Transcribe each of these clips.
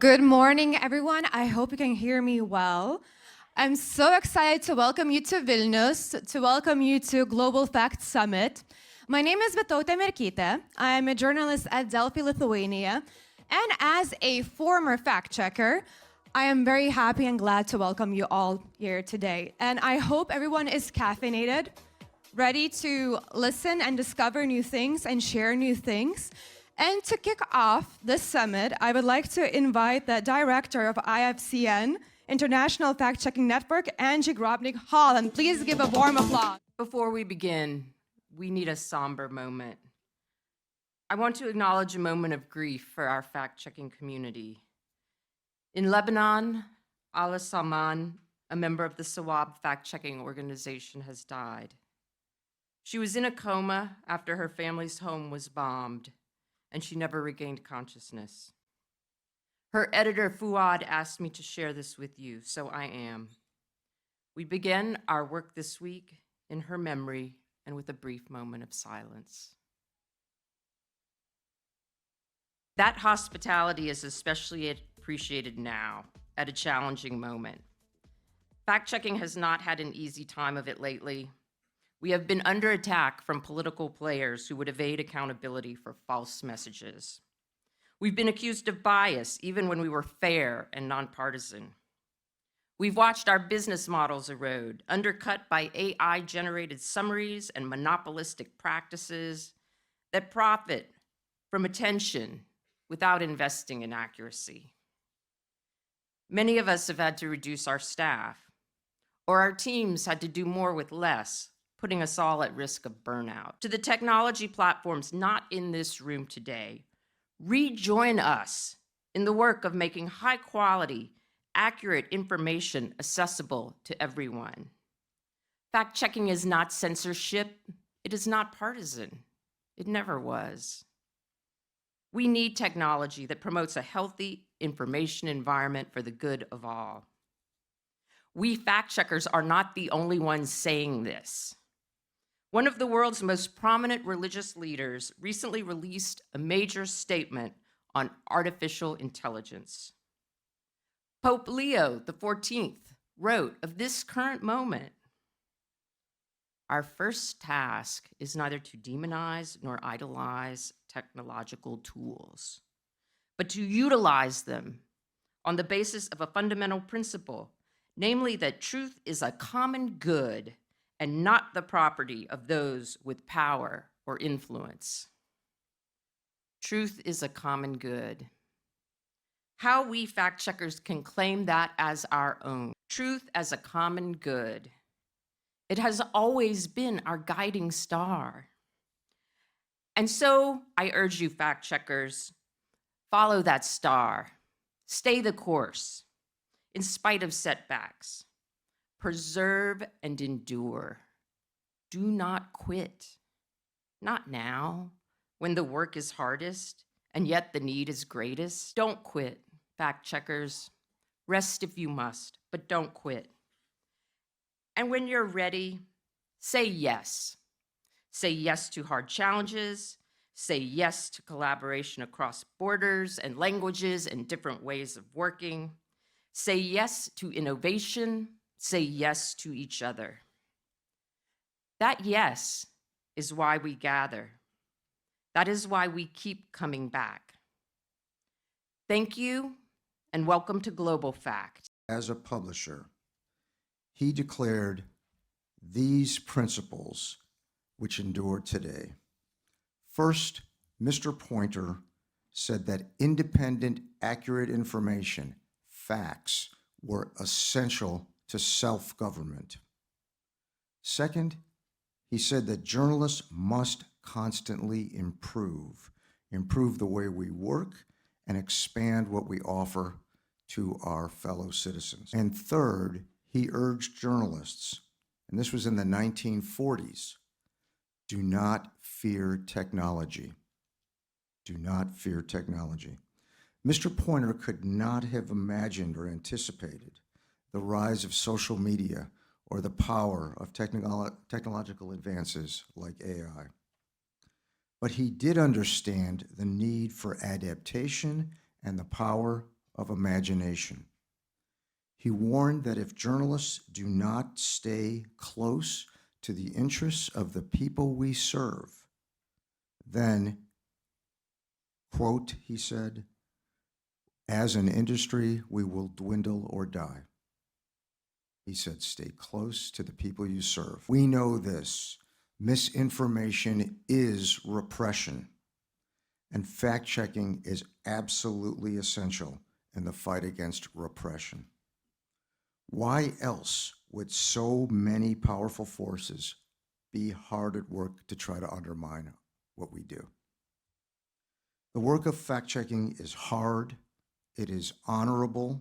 Good morning, everyone. I hope you can hear me well. I'm so excited to welcome you to Vilnius, to welcome you to Global Fact Summit. My name is Merkytė. I am a journalist at Delphi, Lithuania. And as a former fact checker, I am very happy and glad to welcome you all here today. And I hope everyone is caffeinated, ready to listen and discover new things and share new things. And to kick off this summit, I would like to invite the director of IFCN, International Fact-Checking Network, Angie Grobnik-Holland. Please give a warm applause. Before we begin, we need a somber moment. I want to acknowledge a moment of grief for our fact-checking community. In Lebanon, Ala Salman, a member of the Sawab fact-checking organization, has died. She was in a coma after her family's home was bombed, and she never regained consciousness. Her editor, Fuad, asked me to share this with you, so I am. We begin our work this week in her memory and with a brief moment of silence. That hospitality is especially appreciated now, at a challenging moment. Fact-checking has not had an easy time of it lately. We have been under attack from political players who would evade accountability for false messages. We've been accused of bias, even when we were fair and nonpartisan. We've watched our business models erode, undercut by AI-generated summaries and monopolistic practices that profit from attention without investing in accuracy. Many of us have had to reduce our staff, or our teams had to do more with less, putting us all at risk of burnout. To the technology platforms not in this room today, rejoin us in the work of making high quality, accurate information accessible to everyone. Fact-checking is not censorship. It is not partisan. It never was. We need technology that promotes a healthy information environment for the good of all. We fact-checkers are not the only ones saying this. One of the world's most prominent religious leaders recently released a major statement on artificial intelligence. Pope Leo XIV wrote of this current moment, "Our first task is neither to demonize nor idolize technological tools, but to utilize them on the basis of a fundamental principle, namely that truth is a common good and not the property of those with power or influence." Truth is a common good. How we fact-checkers can claim that as our own. Truth as a common good. It has always been our guiding star. And so I urge you fact-checkers, follow that star. Stay the course, in spite of setbacks. Preserve and endure. Do not quit. Not now, when the work is hardest and yet the need is greatest. Don't quit, fact-checkers. Rest if you must, but don't quit. And when you're ready, say yes. Say yes to hard challenges. Say yes to collaboration across borders and languages and different ways of working. Say yes to innovation. Say yes to each other. That yes is why we gather. That is why we keep coming back. Thank you, and welcome to Global Fact. As a publisher, he declared these principles which endure today. First, Mr. Pointer said that independent, accurate information, facts, were essential to self-government. Second, he said that journalists must constantly improve the way we work and expand what we offer to our fellow citizens. And third, he urged journalists, and this was in the 1940s, do not fear technology. Do not fear technology. Mr. Pointer could not have imagined or anticipated the rise of social media or the power of technological advances like AI. But he did understand the need for adaptation and the power of imagination. He warned that if journalists do not stay close to the interests of the people we serve, then, quote, he said, as an industry, we will dwindle or die. He said, stay close to the people you serve. We know this. Misinformation is repression, and fact-checking is absolutely essential in the fight against repression. Why else would so many powerful forces be hard at work to try to undermine what we do? The work of fact-checking is hard, it is honorable,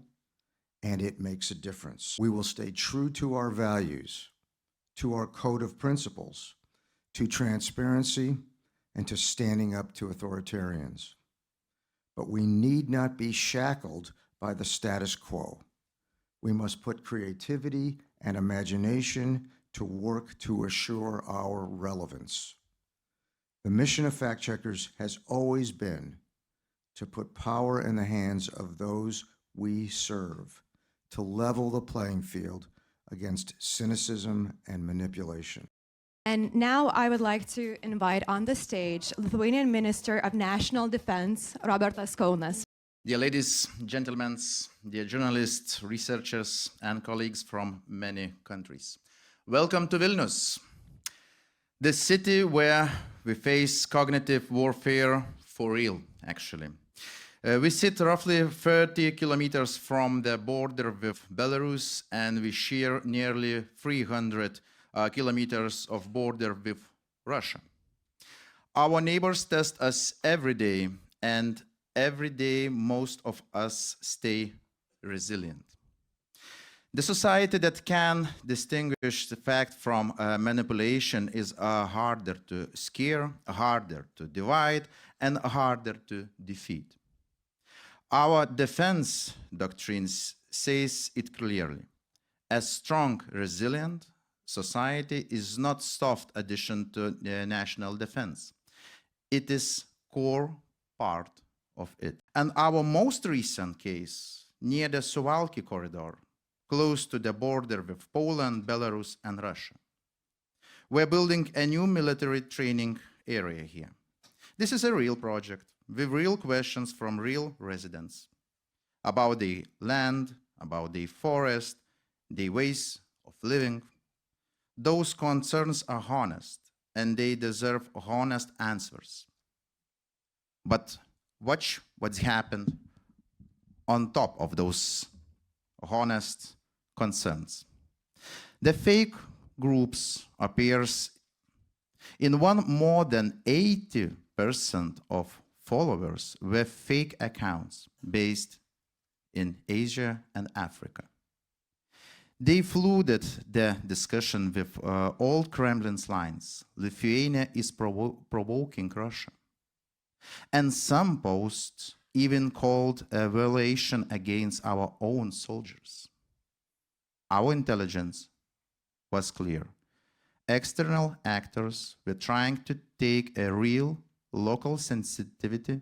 and it makes a difference. We will stay true to our values, to our code of principles, to transparency, and to standing up to authoritarians. But we need not be shackled by the status quo. We must put creativity and imagination to work to assure our relevance. The mission of fact-checkers has always been to put power in the hands of those we serve, to level the playing field against cynicism and manipulation. And now I would like to invite on the stage Lithuanian Minister of National Defense, Robertas Kaunas. Dear ladies, gentlemen, dear journalists, researchers, and colleagues from many countries. Welcome to Vilnius, the city where we face cognitive warfare for real, actually. We sit roughly 30 kilometers from the border with Belarus, and we share nearly 300 kilometers of border with Russia. Our neighbors test us every day, and every day most of us stay resilient. The society that can distinguish the fact from manipulation is harder to scare, harder to divide, and harder to defeat. Our defense doctrines says it clearly. A strong, resilient society is not soft addition to the national defense. It is core part of it. And our most recent case, near the Suwalki corridor, close to the border with Poland, Belarus, and Russia. We're building a new military training area here. This is a real project with real questions from real residents about the land, about the forest, the ways of living. Those concerns are honest, and they deserve honest answers. But watch what's happened on top of those honest concerns. The fake groups appears in one more than 80% of followers were fake accounts based in Asia and Africa. They flooded the discussion with old Kremlin's lines. Lithuania is provoking Russia. And some posts even called a violation against our own soldiers. Our intelligence was clear. External actors were trying to take a real local sensitivity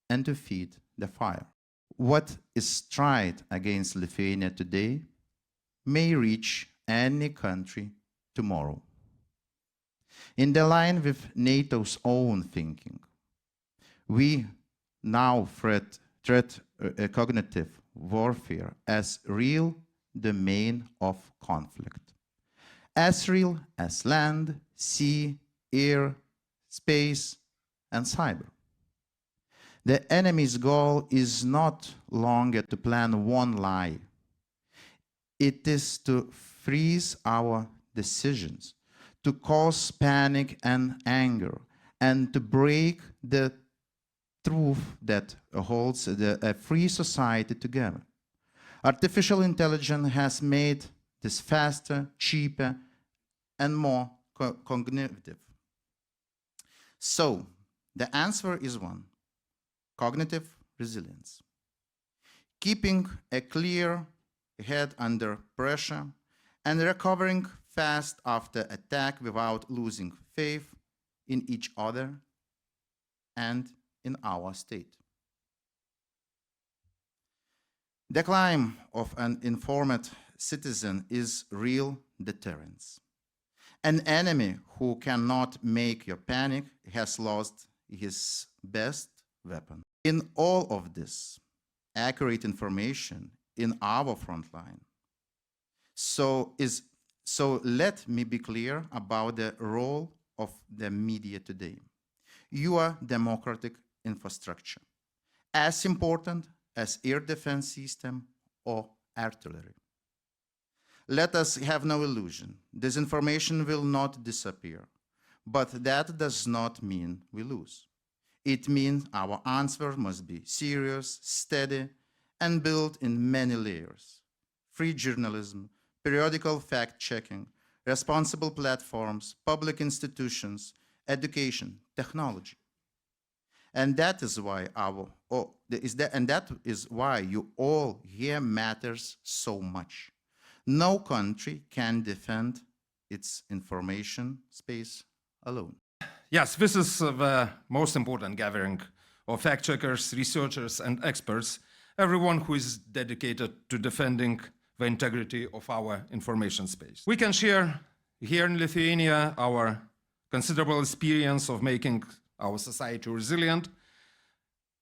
and to feed the fire. What is tried against Lithuania today may reach any country tomorrow. In the line with NATO's own thinking, we now threat cognitive warfare as real domain of conflict, as real as land, sea, air, space, and cyber. The enemy's goal is not longer to plan one lie. It is to freeze our decisions, to cause panic and anger, and to break the truth that holds a free society together. Artificial intelligence has made this faster, cheaper, and more cognitive. So, the answer is one: cognitive resilience. Keeping a clear head under pressure and recovering fast after attack without losing faith in each other and in our state. The climb of an informed citizen is real deterrence. An enemy who cannot make you panic has lost his best weapon. In all of this, accurate information in our front line. So let me be clear about the role of the media today. Your democratic infrastructure, as important as air defense system or artillery. Let us have no illusion. Disinformation will not disappear, but that does not mean we lose. It means our answer must be serious, steady, and built in many layers. Free journalism, periodical fact-checking, responsible platforms, public institutions, education, technology. And that is why you all here matters so much. No country can defend its information space alone. Yes, this is the most important gathering of fact-checkers, researchers, and experts, everyone who is dedicated to defending the integrity of our information space. We can share here in Lithuania our considerable experience of making our society resilient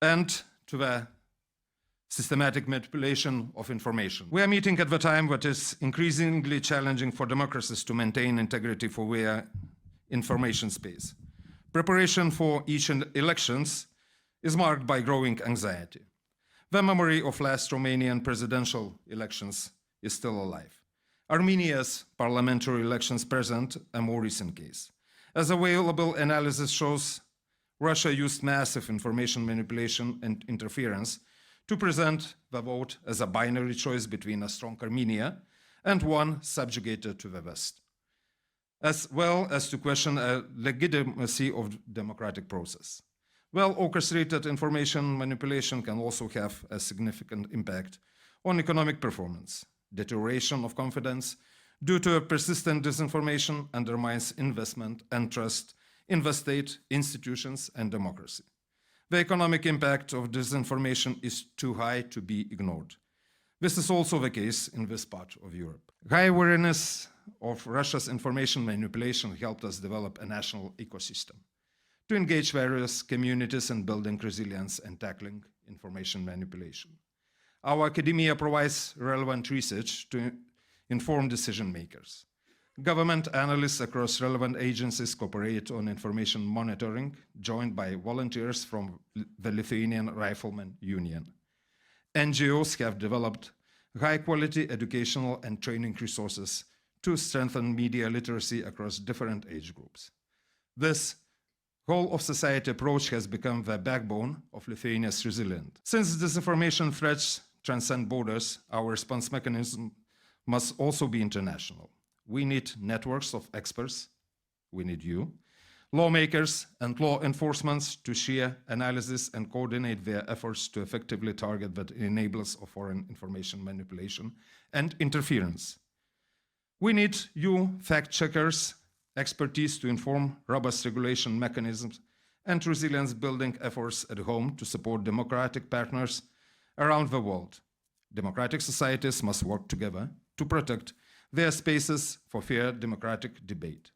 and to the systematic manipulation of information. We are meeting at the time that is increasingly challenging for democracies to maintain integrity for their information space. Preparation for each elections is marked by growing anxiety. The memory of last Romanian presidential elections is still alive. Armenia's parliamentary elections present a more recent case. As available analysis shows, Russia used massive information manipulation and interference to present the vote as a binary choice between a strong Armenia and one subjugated to the West, as well as to question the legitimacy of the democratic process. Well-orchestrated information manipulation can also have a significant impact on economic performance. Deterioration of confidence due to persistent disinformation undermines investment and trust in the state, institutions, and democracy. The economic impact of disinformation is too high to be ignored. This is also the case in this part of Europe. High awareness of Russia's information manipulation helped us develop a national ecosystem to engage various communities in building resilience and tackling information manipulation. Our academia provides relevant research to inform decision makers. Government analysts across relevant agencies cooperate on information monitoring, joined by volunteers from the Lithuanian Riflemen Union. NGOs have developed high-quality educational and training resources to strengthen media literacy across different age groups. This whole-of-society approach has become the backbone of Lithuania's resilience. Since disinformation threats transcend borders, our response mechanism must also be international. We need networks of experts, we need you, lawmakers and law enforcement to share analysis and coordinate their efforts to effectively target the enablers of foreign information manipulation and interference. We need you, fact-checkers, expertise to inform robust regulation mechanisms and resilience-building efforts at home to support democratic partners around the world. Democratic societies must work together to protect their spaces for fair democratic debate.